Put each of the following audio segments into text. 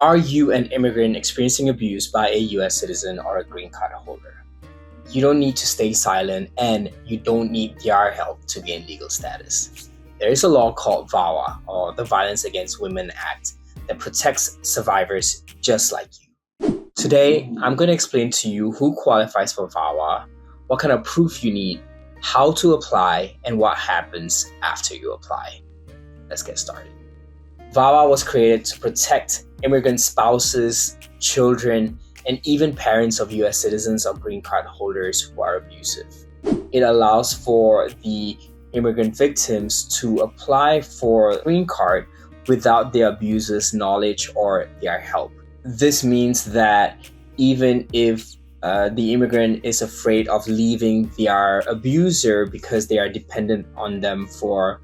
Are you an immigrant experiencing abuse by a US citizen or a green card holder? You don't need to stay silent, and you don't need their help to gain legal status. There is a law called VAWA, or the Violence Against Women Act, that protects survivors just like you. Today, I'm going to explain to you who qualifies for VAWA, what kind of proof you need, how to apply, and what happens after you apply. Let's get started. VAWA was created to protect immigrant spouses, children, and even parents of US citizens or green card holders who are abusive. It allows for the immigrant victims to apply for a green card without their abuser's knowledge or their help. This means that even if the immigrant is afraid of leaving their abuser because they are dependent on them for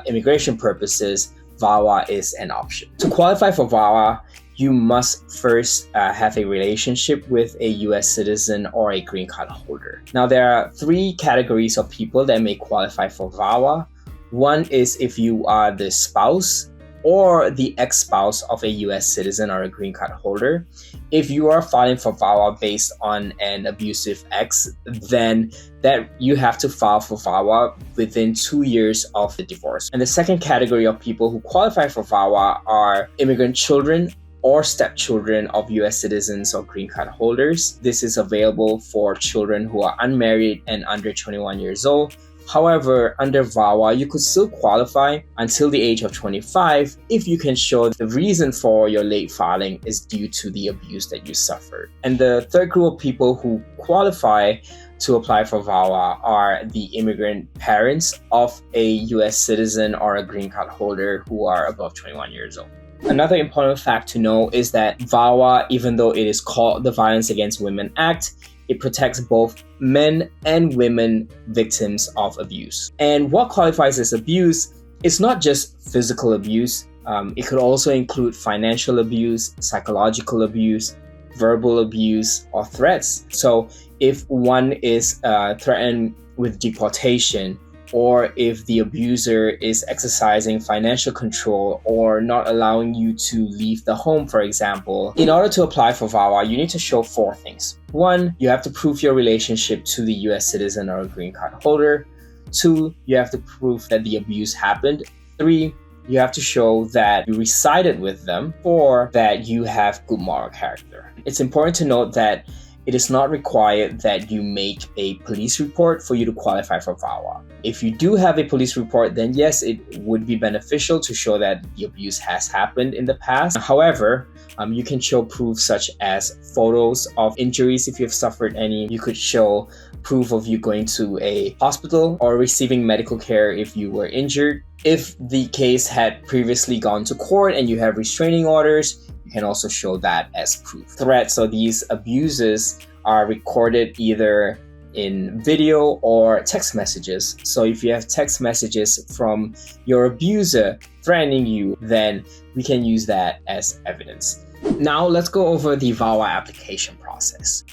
immigration purposes, VAWA is an option. To qualify for VAWA, you must first have a relationship with a US citizen or a green card holder. Now, there are three categories of people that may qualify for VAWA. One is if you are the spouse or the ex-spouse of a US citizen or a green card holder. If you are filing for VAWA based on an abusive ex, then that you have to file for VAWA within 2 years of the divorce. And the second category of people who qualify for VAWA are immigrant children or stepchildren of US citizens or green card holders. This is available for children who are unmarried and under 21 years old. However, under VAWA, you could still qualify until the age of 25 if you can show the reason for your late filing is due to the abuse that you suffered. And the third group of people who qualify to apply for VAWA are the immigrant parents of a US citizen or a green card holder who are above 21 years old. Another important fact to know is that VAWA, even though it is called the Violence Against Women Act, it protects both men and women victims of abuse. And what qualifies as abuse is not just physical abuse. It could also include financial abuse, psychological abuse, verbal abuse, or threats. So if one is threatened with deportation, or if the abuser is exercising financial control or not allowing you to leave the home, for example. In order to apply for VAWA, you need to show four things. One, you have to prove your relationship to the US citizen or a green card holder. Two, you have to prove that the abuse happened. Three, you have to show that you resided with them. Four, that you have good moral character. It's important to note that it is not required that you make a police report for you to qualify for VAWA. If you do have a police report, then yes, it would be beneficial to show that the abuse has happened in the past. However, you can show proof such as photos of injuries if you've suffered any. You could show proof of you going to a hospital or receiving medical care if you were injured. If the case had previously gone to court and you have restraining orders, you can also show that as proof. Threats or these abuses are recorded either in video or text messages. So if you have text messages from your abuser threatening you, then we can use that as evidence. Now let's go over the VAWA application process.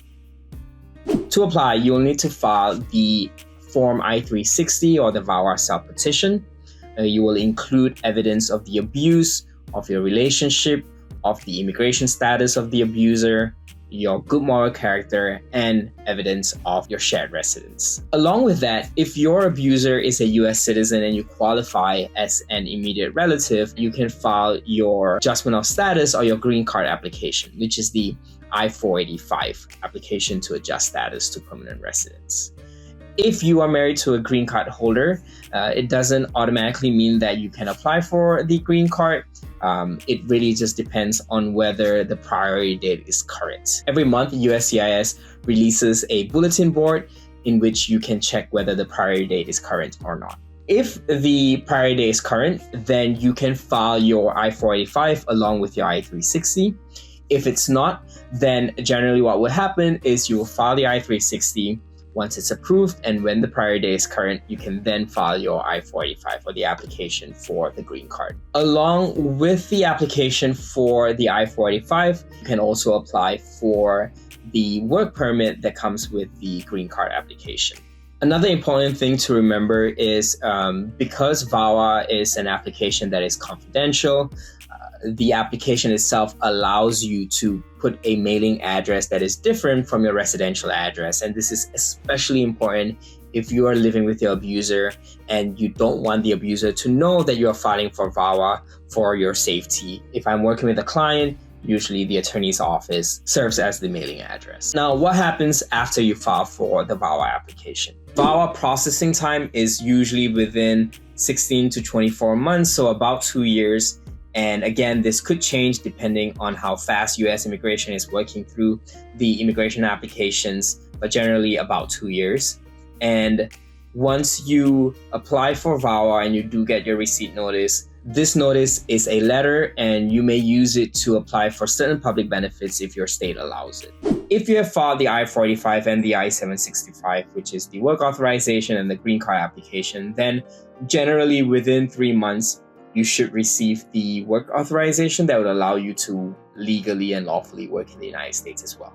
To apply, you'll need to file the Form I-360 or the VAWA self-petition. You will include evidence of the abuse, of your relationship, of the immigration status of the abuser, your good moral character, and evidence of your shared residence. Along with that, if your abuser is a US citizen and you qualify as an immediate relative, you can file your adjustment of status or your green card application, which is the I-485 application to adjust status to permanent residence. If you are married to a green card holder, it doesn't automatically mean that you can apply for the green card. It really just depends on whether the priority date is current. Every month, USCIS releases a bulletin board in which you can check whether the priority date is current or not. If the priority date is current, then you can file your I-485 along with your I-360. If it's not, then generally what will happen is you will file the I-360 once it's approved, and when the priority date is current, you can then file your I-485 or the application for the green card. Along with the application for the I-485, you can also apply for the work permit that comes with the green card application. Another important thing to remember is because VAWA is an application that is confidential, the application itself allows you to put a mailing address that is different from your residential address. And this is especially important if you are living with your abuser and you don't want the abuser to know that you are filing for VAWA for your safety. If I'm working with a client, usually the attorney's office serves as the mailing address. Now, what happens after you file for the VAWA application? VAWA processing time is usually within 16 to 24 months, so about 2 years. And again, this could change depending on how fast US immigration is working through the immigration applications, but generally about 2 years. And once you apply for VAWA and you do get your receipt notice, this notice is a letter and you may use it to apply for certain public benefits if your state allows it. If you have filed the I-45 and the I-765, which is the work authorization and the green card application, then generally within 3 months, you should receive the work authorization that would allow you to legally and lawfully work in the United States as well.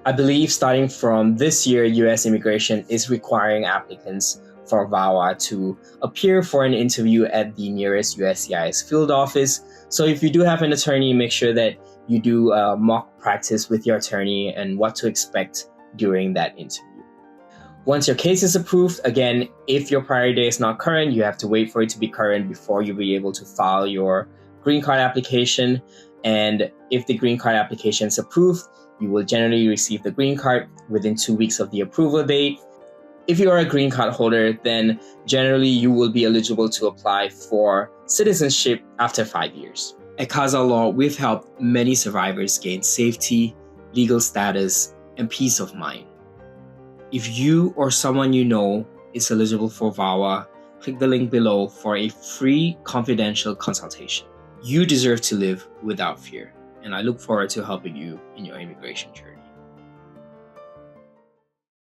I believe starting from this year, US immigration is requiring applicants for VAWA to appear for an interview at the nearest USCIS field office. So if you do have an attorney, make sure that you do mock practice with your attorney and what to expect during that interview. Once your case is approved, again, if your priority date is not current, you have to wait for it to be current before you'll be able to file your green card application. And if the green card application is approved, you will generally receive the green card within 2 weeks of the approval date. If you are a green card holder, then generally you will be eligible to apply for citizenship after 5 years. At Kazal Law, we've helped many survivors gain safety, legal status, and peace of mind. If you or someone you know is eligible for VAWA, click the link below for a free confidential consultation. You deserve to live without fear, and I look forward to helping you in your immigration journey.